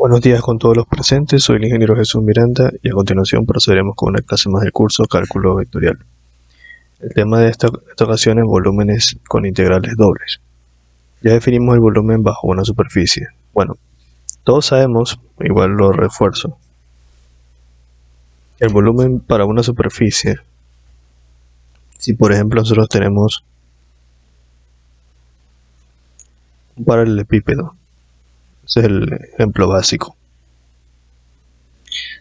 Buenos días con todos los presentes, soy el ingeniero Jesús Miranda y a continuación procederemos con una clase más del curso Cálculo Vectorial. El tema de esta ocasión es volúmenes con integrales dobles. Ya definimos el volumen bajo una superficie. Bueno, todos sabemos, igual lo refuerzo, el volumen para una superficie, si por ejemplo nosotros tenemos un paralelepípedo, ese es el ejemplo básico.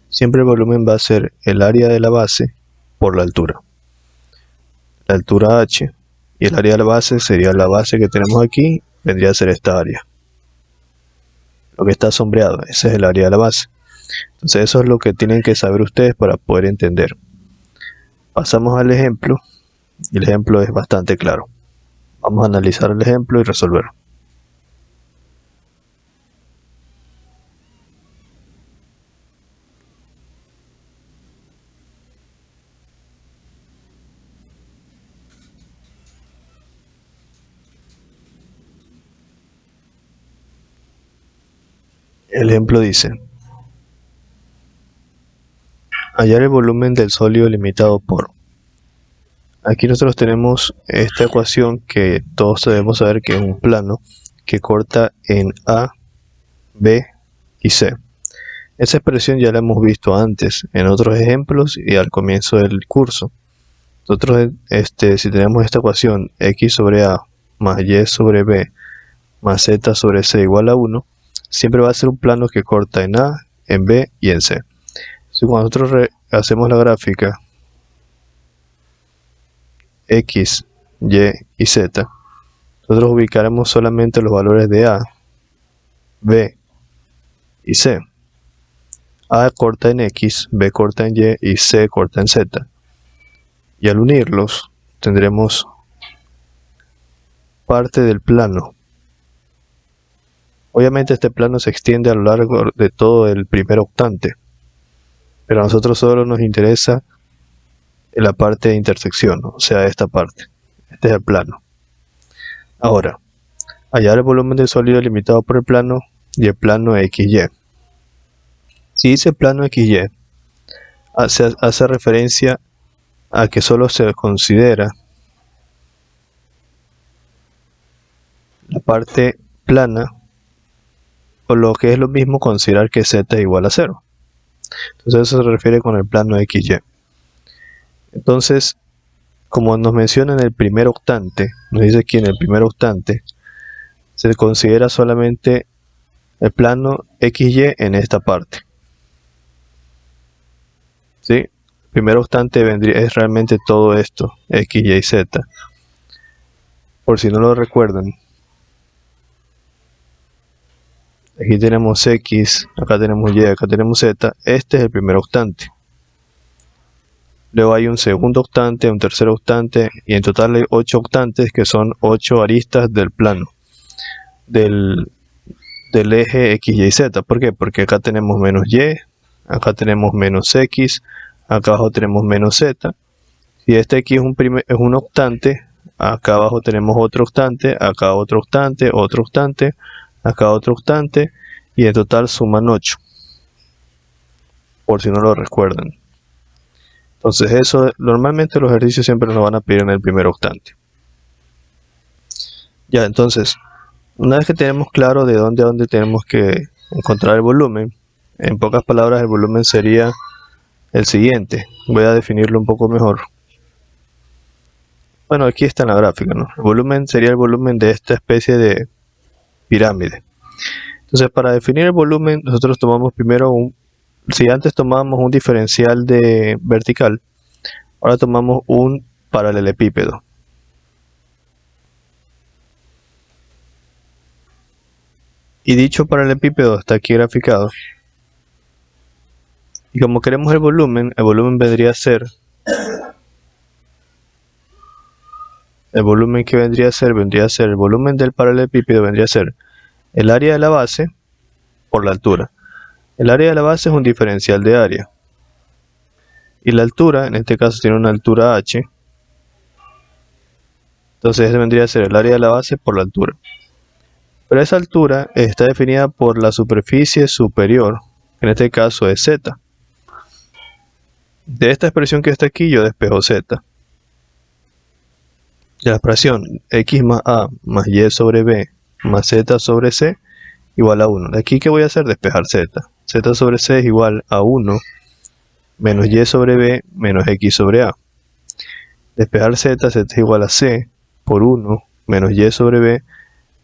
Siempre el volumen va a ser el área de la base por la altura. La altura h y el área de la base sería la base que tenemos aquí, vendría a ser esta área. Lo que está sombreado, ese es el área de la base. Entonces eso es lo que tienen que saber ustedes para poder entender. Pasamos al ejemplo y el ejemplo es bastante claro. Vamos a analizar el ejemplo y resolver. El ejemplo dice: hallar el volumen del sólido limitado por... Aquí nosotros tenemos esta ecuación que todos debemos saber que es un plano que corta en A, B y C. Esa expresión ya la hemos visto antes en otros ejemplos y al comienzo del curso. Nosotros si tenemos esta ecuación x sobre A más y sobre B más z sobre c igual a 1, siempre va a ser un plano que corta en A, en B y en C. Entonces, cuando nosotros hacemos la gráfica x, y y z, nosotros ubicaremos solamente los valores de A, B y C. A corta en X, B corta en Y y C corta en Z. Y al unirlos tendremos parte del plano. Obviamente este plano se extiende a lo largo de todo el primer octante, pero a nosotros solo nos interesa la parte de intersección, o sea, esta parte. Este es el plano. Ahora, hallar el volumen del sólido limitado por el plano y el plano XY. Si dice plano XY, hace referencia a que solo se considera la parte plana, o lo que es lo mismo considerar que z es igual a 0. Entonces eso se refiere con el plano XY. Entonces, como nos menciona en el primer octante, nos dice aquí en el primer octante, se considera solamente el plano XY en esta parte. ¿Sí? El primer octante es realmente todo esto, X, Y, Z. Por si no lo recuerdan, aquí tenemos X, acá tenemos Y, acá tenemos Z. Este es el primer octante. Luego hay un segundo octante, un tercer octante, y en total hay 8 octantes, que son 8 aristas del plano, del eje X, Y, Z. ¿Por qué? Porque acá tenemos menos Y, acá tenemos menos X, acá abajo tenemos menos Z. Si este X es un octante, acá abajo tenemos otro octante, acá otro octante, acá otro octante, y en total suman 8, por si no lo recuerdan. Entonces eso, normalmente los ejercicios siempre nos van a pedir en el primer octante. Ya, entonces, una vez que tenemos claro de dónde a dónde tenemos que encontrar el volumen, en pocas palabras el volumen sería el siguiente. Voy a definirlo un poco mejor. Bueno, aquí está en la gráfica, ¿no? El volumen sería el volumen de esta especie de pirámide. Entonces, para definir el volumen, nosotros tomamos primero si antes tomábamos un diferencial de vertical, ahora tomamos un paralelepípedo. Y dicho paralelepípedo está aquí graficado. Y como queremos el volumen vendría a ser... El volumen que vendría a ser el volumen del paralelepípedo, vendría a ser el área de la base por la altura. El área de la base es un diferencial de área. Y la altura, en este caso tiene una altura h. Entonces ese vendría a ser el área de la base por la altura. Pero esa altura está definida por la superficie superior, en este caso es z. De esta expresión que está aquí yo despejo z. De la expresión x más a más y sobre b más z sobre c igual a 1. De aquí, ¿qué voy a hacer? Despejar z. Z sobre c es igual a 1 menos y sobre b menos x sobre a. Despejar z, z es igual a c por 1 menos y sobre b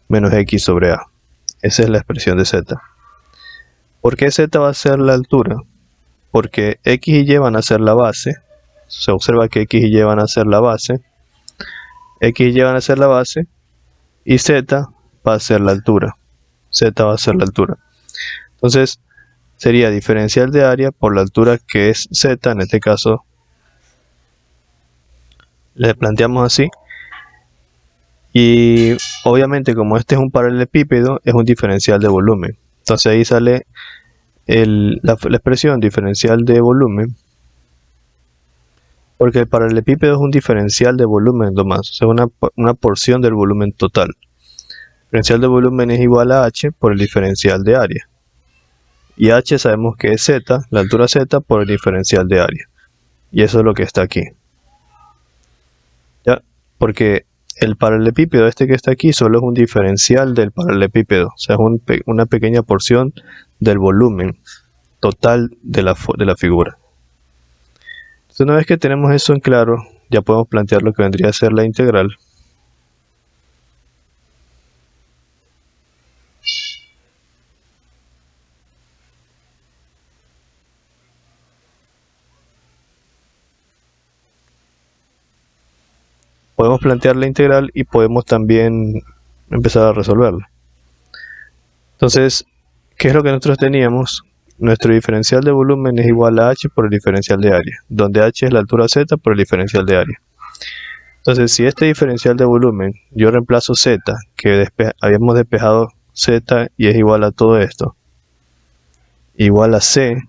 menos x sobre a. Esa es la expresión de z. ¿Por qué z va a ser la altura? Porque x y y van a ser la base. Se observa que x y y van a ser la base. X y y van a ser la base. Y z va a ser la altura. Z va a ser la altura. Entonces, sería diferencial de área por la altura que es z. En este caso, le planteamos así. Y obviamente, como este es un paralelepípedo, es un diferencial de volumen. Entonces ahí sale la expresión diferencial de volumen, porque el paralelepípedo es un diferencial de volumen nomás, o sea, una porción del volumen total. El diferencial de volumen es igual a h por el diferencial de área. Y h sabemos que es z, la altura z, por el diferencial de área. Y eso es lo que está aquí. ¿Ya? Porque el paralelepípedo este que está aquí solo es un diferencial del paralelepípedo, o sea, es una pequeña porción del volumen total de la figura. Entonces, una vez que tenemos eso en claro, ya podemos plantear lo que vendría a ser la integral. Podemos plantear la integral y podemos también empezar a resolverla. Entonces, ¿qué es lo que nosotros teníamos? Nuestro diferencial de volumen es igual a h por el diferencial de área, donde h es la altura z por el diferencial de área. Entonces, si este diferencial de volumen, yo reemplazo z, que habíamos despejado z y es igual a todo esto, igual a c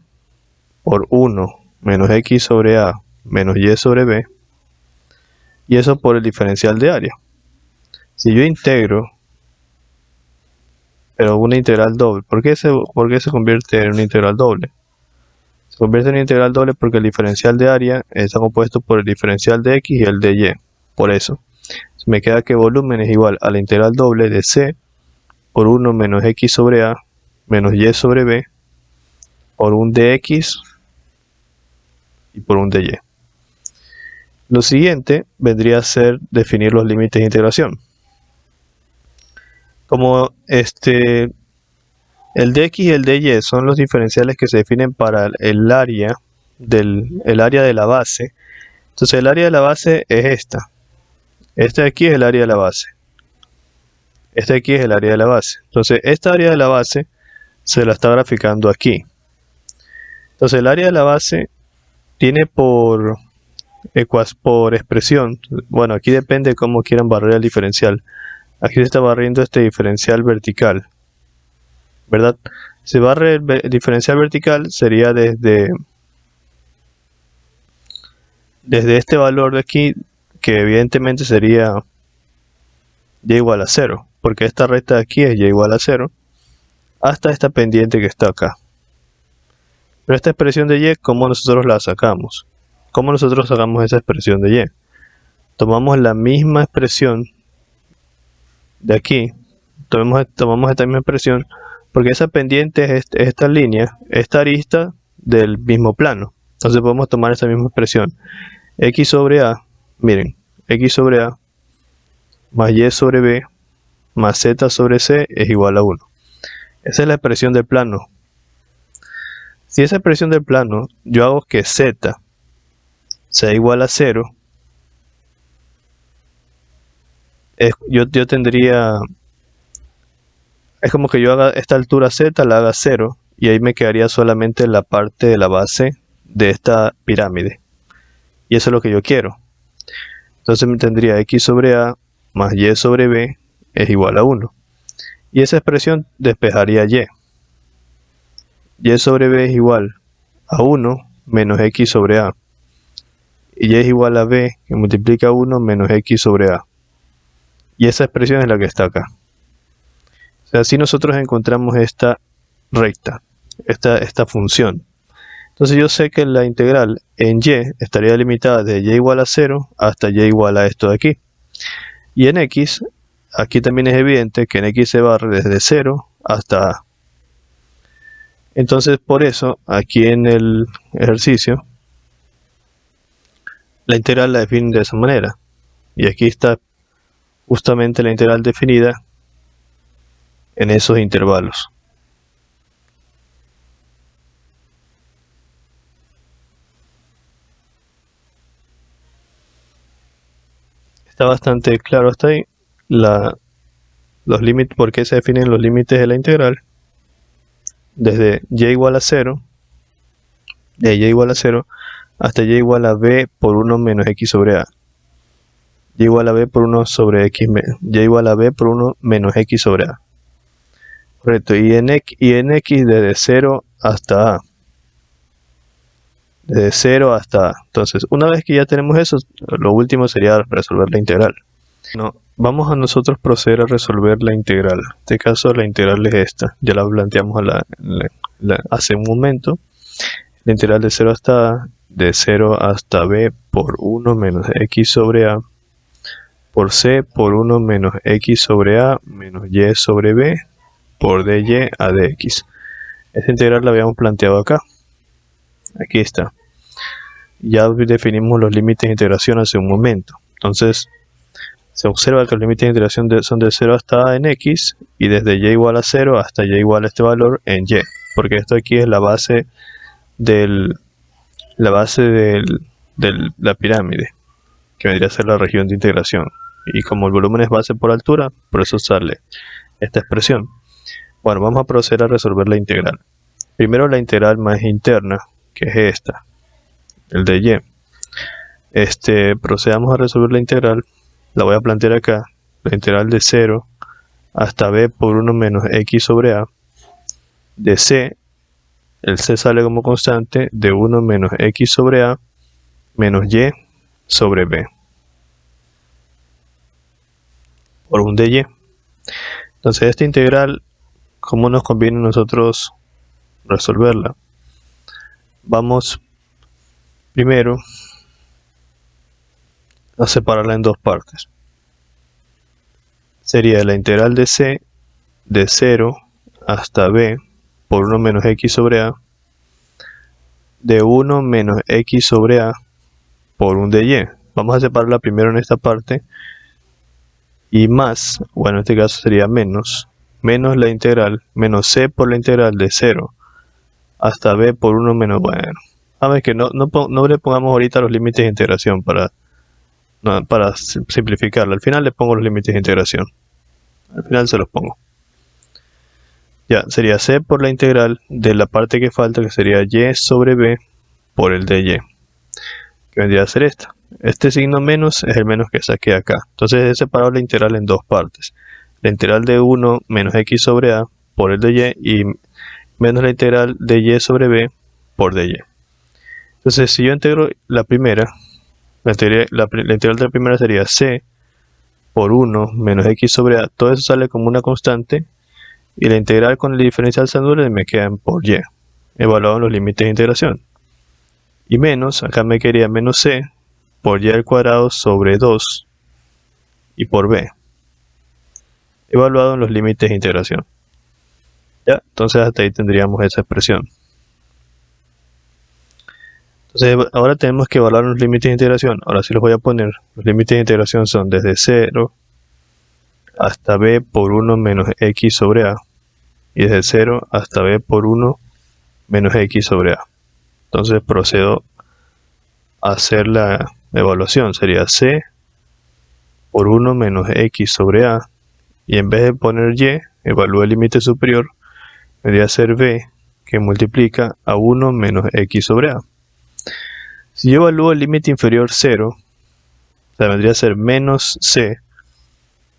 por 1 menos x sobre a menos y sobre b, y eso por el diferencial de área. Si yo integro, pero una integral doble, ¿por qué se convierte en una integral doble? Se convierte en una integral doble porque el diferencial de área está compuesto por el diferencial de x y el de y. Por eso, me queda que volumen es igual a la integral doble de c por 1 menos x sobre a menos y sobre b por un dx y por un dy. Lo siguiente vendría a ser definir los límites de integración. Como el dx y el dy son los diferenciales que se definen para el área de la base. Entonces el área de la base es esta. Este de aquí es el área de la base. Este de aquí es el área de la base. Entonces esta área de la base se la está graficando aquí. Entonces el área de la base tiene por expresión, bueno, aquí depende de cómo quieran barrer el diferencial. Aquí se está barriendo este diferencial vertical, ¿verdad? Si barre el diferencial vertical sería desde este valor de aquí, que evidentemente sería y igual a 0, porque esta recta de aquí es y igual a 0, hasta esta pendiente que está acá. Pero esta expresión de y, ¿cómo nosotros la sacamos? ¿Cómo nosotros sacamos esa expresión de y? Tomamos la misma expresión de aquí, tomamos esta misma expresión, porque esa pendiente es esta línea, esta arista del mismo plano. Entonces podemos tomar esa misma expresión. X sobre A, miren, X sobre A más Y sobre B más Z sobre C es igual a 1. Esa es la expresión del plano. Si esa expresión del plano yo hago que Z sea igual a 0, yo tendría, es como que yo haga esta altura Z, la haga 0, y ahí me quedaría solamente la parte de la base de esta pirámide. Y eso es lo que yo quiero. Entonces me tendría X sobre A más Y sobre B es igual a 1. Y esa expresión despejaría Y. Y sobre B es igual a 1 menos X sobre A. Y Y es igual a B, que multiplica 1 menos X sobre A. Y esa expresión es la que está acá. Así nosotros encontramos esta recta, esta función. Entonces yo sé que la integral en y estaría limitada de y igual a 0 hasta y igual a esto de aquí. Y en x, aquí también es evidente que en x se barre desde 0 hasta a. Entonces por eso, aquí en el ejercicio, la integral la definen de esa manera. Y aquí está justamente la integral definida en esos intervalos. Está bastante claro hasta ahí los límites, por qué se definen los límites de la integral. Desde y igual a 0, de y igual a 0 hasta y igual a b por 1 menos x sobre a. Y igual a b por 1 sobre x, y igual a b por 1 menos x sobre a. Correcto, y en x desde 0 hasta a. Desde 0 hasta a. Entonces, una vez que ya tenemos eso, lo último sería resolver la integral. No, vamos a nosotros proceder a resolver la integral. En este caso la integral es esta. Ya la planteamos hace un momento. La integral de 0 hasta a, de 0 hasta b por 1 menos x sobre a, por c por 1 menos x sobre a menos y sobre b por dy a dx. Esta integral la habíamos planteado acá. Aquí está. Ya definimos los límites de integración hace un momento. Entonces, se observa que los límites de integración son de 0 hasta a en x y desde y igual a 0 hasta y igual a este valor en y. Porque esto aquí es la base de la pirámide, que vendría a ser la región de integración. Y como el volumen es base por altura, por eso sale esta expresión. Bueno, vamos a proceder a resolver la integral. Primero la integral más interna, que es esta, el de y. Procedamos a resolver la integral. La voy a plantear acá. La integral de 0 hasta b por 1 menos x sobre a. De c, el c sale como constante, de 1 menos x sobre a menos y sobre b. Por un dy. Entonces esta integral, ¿cómo nos conviene a nosotros resolverla? Vamos primero a separarla en dos partes. Sería la integral de c de 0 hasta b por 1 menos x sobre a, de 1 menos x sobre a por un dy. Vamos a separarla primero en esta parte, y más, bueno, en este caso sería menos la integral, menos c por la integral de 0 hasta b por 1 menos, bueno, a ver que no le pongamos ahorita los límites de integración para simplificarlo. Al final le pongo los límites de integración. Al final se los pongo. Ya, sería c por la integral de la parte que falta, que sería y sobre b por el dy, que vendría a ser esta. Este signo menos es el menos que saqué acá. Entonces he separado la integral en dos partes. La integral de 1 menos x sobre a por el dy y menos la integral de y sobre b por dy. Entonces si yo integro la primera, la integral de la primera sería c por 1 menos x sobre a. Todo eso sale como una constante. Y la integral con el diferencial Sandler me quedan por y, evaluado en los límites de integración. Y menos, acá me quedaría menos c por y al cuadrado sobre 2 y por b, evaluado en los límites de integración. Ya, entonces hasta ahí tendríamos esa expresión. Entonces ahora tenemos que evaluar los límites de integración. Ahora sí los voy a poner. Los límites de integración son desde 0 hasta b por 1 menos x sobre a, y desde 0 hasta b por 1 menos x sobre a. Entonces procedo a hacer la evaluación. Sería c por 1 menos x sobre a, y en vez de poner y, evalúo el límite superior, vendría a ser b, que multiplica a 1 menos x sobre a. Si yo evalúo el límite inferior 0, o sea, vendría a ser menos c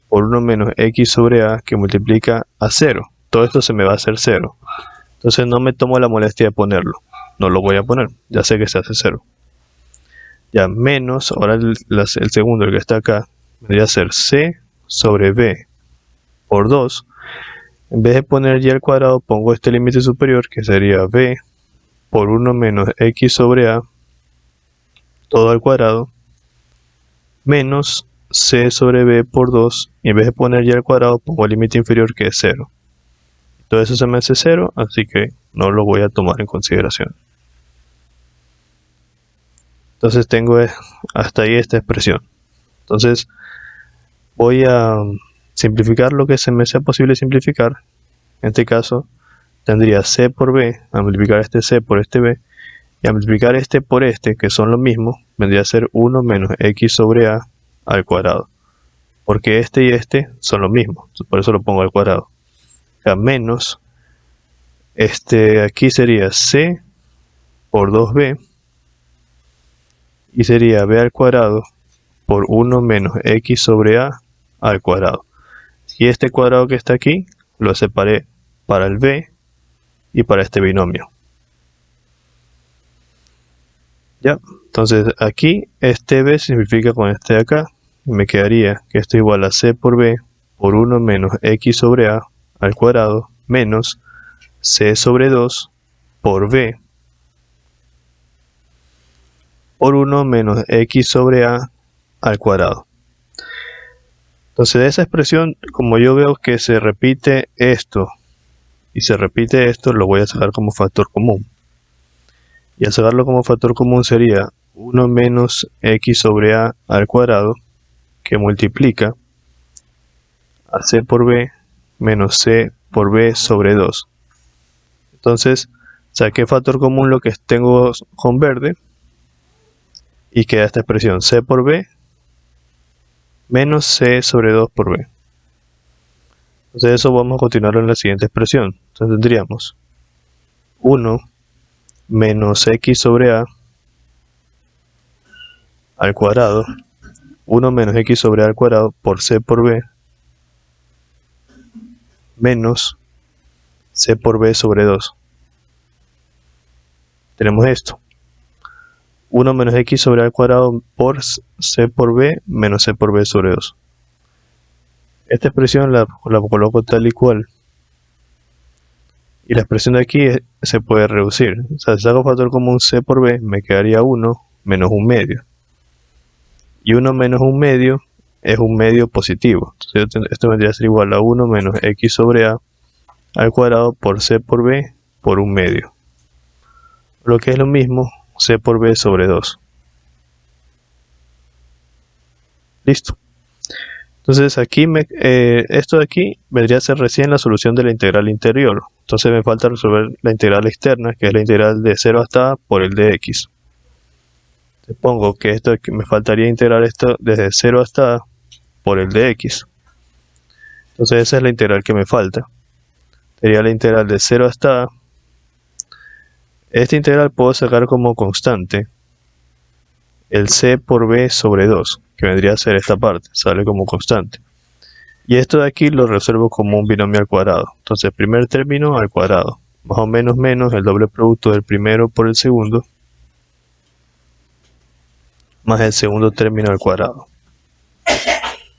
por 1 menos x sobre a, que multiplica a 0. Todo esto se me va a hacer 0. Entonces no me tomo la molestia de ponerlo. No lo voy a poner. Ya sé que se hace 0. Ya menos, ahora el segundo, el que está acá, vendría a ser c sobre b por 2. En vez de poner y al cuadrado, pongo este límite superior, que sería b por 1 menos x sobre a, todo al cuadrado, menos c sobre b por 2, y en vez de poner y al cuadrado, pongo el límite inferior, que es 0. Todo eso se me hace 0, así que no lo voy a tomar en consideración. Entonces tengo hasta ahí esta expresión. Entonces voy a simplificar lo que se me sea posible simplificar. En este caso tendría c por b, a multiplicar este c por este b, y a multiplicar este por este, que son lo mismo, vendría a ser 1 menos x sobre a al cuadrado. Porque este y este son lo mismo, por eso lo pongo al cuadrado. Acá menos, aquí sería c por 2b, y sería b al cuadrado por 1 menos x sobre a al cuadrado. Y este cuadrado que está aquí lo separé para el b y para este binomio. Ya, entonces aquí este b se simplifica con este de acá, y me quedaría que esto es igual a c por b por 1 menos x sobre a al cuadrado menos c sobre 2 por b por 1 menos x sobre a al cuadrado. Entonces de esa expresión, como yo veo que se repite esto y se repite esto, lo voy a sacar como factor común. Y al sacarlo como factor común sería 1 menos x sobre a al cuadrado, que multiplica a c por b menos c por b sobre 2. Entonces saqué factor común lo que tengo con verde y queda esta expresión c por b menos c sobre 2 por b. Entonces eso vamos a continuar en la siguiente expresión. Entonces tendríamos 1 menos x sobre a al cuadrado, 1 menos x sobre a al cuadrado por c por b menos c por b sobre 2. Tenemos esto. 1 menos x sobre a al cuadrado por c por b menos c por b sobre 2. Esta expresión la coloco tal y cual. Y la expresión de aquí se puede reducir. O sea, si saco factor común c por b, me quedaría 1 menos 1 medio. Y 1 menos 1 medio es un medio positivo. Entonces esto vendría a ser igual a 1 menos x sobre a al cuadrado por c por b por 1 medio. Lo que es lo mismo, c por b sobre 2. Listo. Entonces aquí esto de aquí vendría a ser recién la solución de la integral interior. Entonces me falta resolver la integral externa, que es la integral de 0 hasta a por el de x. Supongo que esto aquí me faltaría integrar esto desde 0 hasta a por el de x. Entonces esa es la integral que me falta. Sería la integral de 0 hasta a. Esta integral puedo sacar como constante el c por b sobre 2, que vendría a ser esta parte, sale como constante. Y esto de aquí lo resuelvo como un binomio al cuadrado. Entonces, primer término al cuadrado, más o menos menos el doble producto del primero por el segundo, más el segundo término al cuadrado.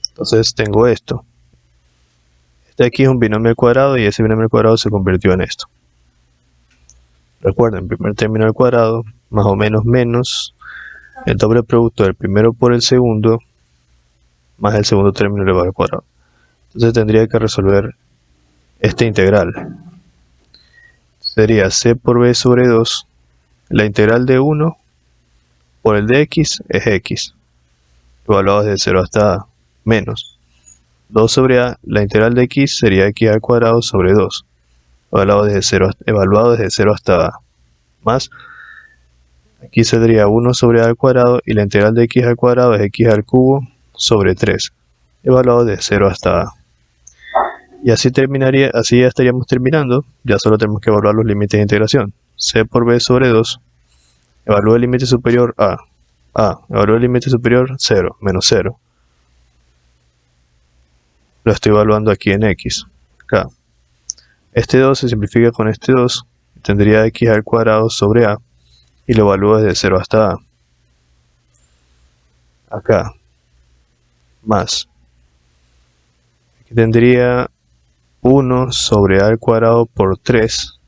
Entonces tengo esto. Este de aquí es un binomio al cuadrado y ese binomio al cuadrado se convirtió en esto. Recuerden, primer término al cuadrado, más o menos menos el doble producto del primero por el segundo, más el segundo término elevado al cuadrado. Entonces tendría que resolver esta integral. Sería c por b sobre 2. La integral de 1 por el de x es x, evaluado desde 0 hasta a, menos 2 sobre a. La integral de x sería x al cuadrado sobre 2, evaluado desde 0 hasta a, más aquí saldría 1 sobre a al cuadrado, y la integral de x al cuadrado es x al cubo sobre 3, evaluado de 0 hasta a. Y así ya estaríamos terminando. Ya solo tenemos que evaluar los límites de integración. C por b sobre 2, evalúa el límite superior a, evalúa el límite superior 0, menos 0. Lo estoy evaluando aquí en x. Acá. Este 2 se simplifica con este 2, tendría x al cuadrado sobre a, y lo evalúo desde 0 hasta a. Acá. Más. Aquí tendría 1 sobre a al cuadrado por 3,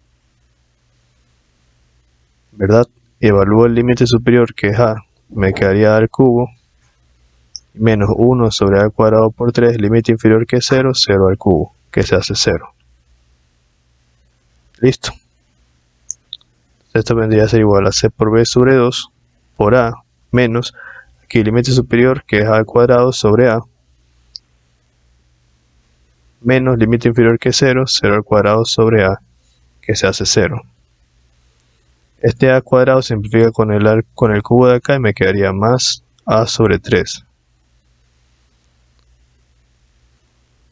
¿verdad? Evalúo el límite superior, que es a, me quedaría a al cubo, menos 1 sobre a al cuadrado por 3, límite inferior que es 0, 0 al cubo, que se hace 0. Listo. Esto vendría a ser igual a c por b sobre 2 por a menos, aquí límite superior, que es a al cuadrado sobre a, menos límite inferior que 0, 0 al cuadrado sobre a, que se hace 0. Este a cuadrado simplifica con el cubo de acá y me quedaría más a sobre 3.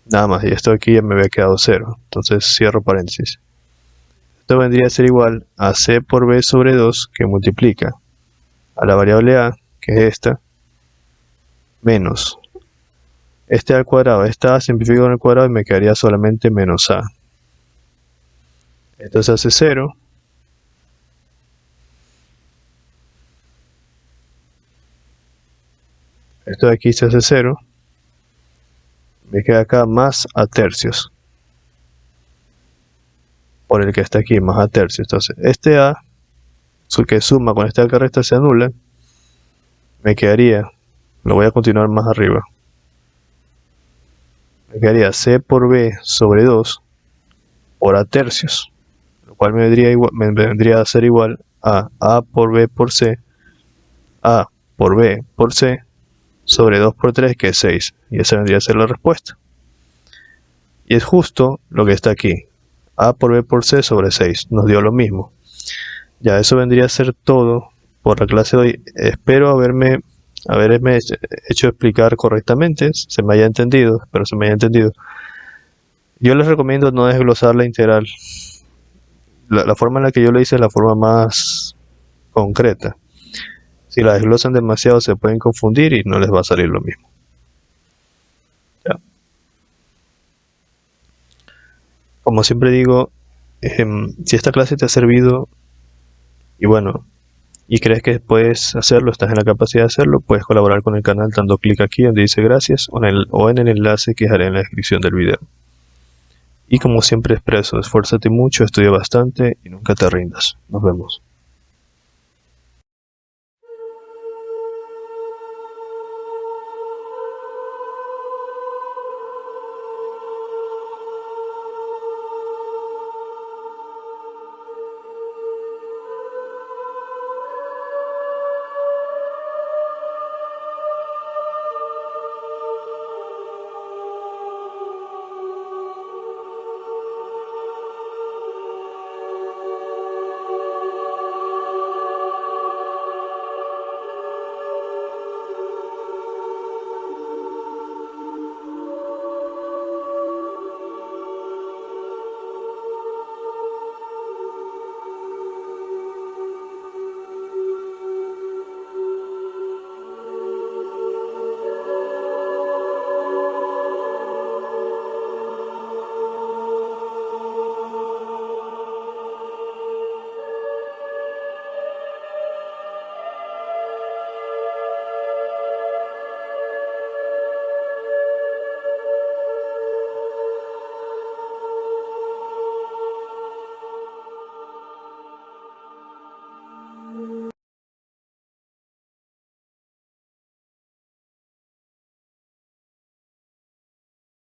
Nada más, y esto aquí ya me había quedado 0, entonces cierro paréntesis. Esto vendría a ser igual a c por b sobre 2, que multiplica a la variable a, que es esta, menos este al cuadrado. Esta a simplifica con el cuadrado y me quedaría solamente menos a. Esto se hace 0. Esto de aquí se hace 0. Me queda acá más a tercios. Por el que está aquí, más a tercios. Entonces, este a, que suma con este a que resta, se anula. Me quedaría, lo voy a continuar más arriba. Me quedaría c por b sobre 2 por a tercios. Lo cual me vendría a ser igual a por b por c, a por b por c, sobre 2 por 3, que es 6. Y esa vendría a ser la respuesta. Y es justo lo que está aquí. A por b por c sobre 6. Nos dio lo mismo. Ya, eso vendría a ser todo por la clase de hoy. Espero haberme hecho explicar correctamente. Se me haya entendido. Espero se me haya entendido. Yo les recomiendo no desglosar la integral. La forma en la que yo lo hice es la forma más concreta. Si la desglosan demasiado se pueden confundir y no les va a salir lo mismo. ¿Ya? Como siempre digo, si esta clase te ha servido y bueno, y crees que puedes hacerlo, estás en la capacidad de hacerlo, puedes colaborar con el canal dando clic aquí donde dice gracias o en el enlace que dejaré en la descripción del video. Y como siempre expreso, esfuérzate mucho, estudia bastante y nunca te rindas. Nos vemos.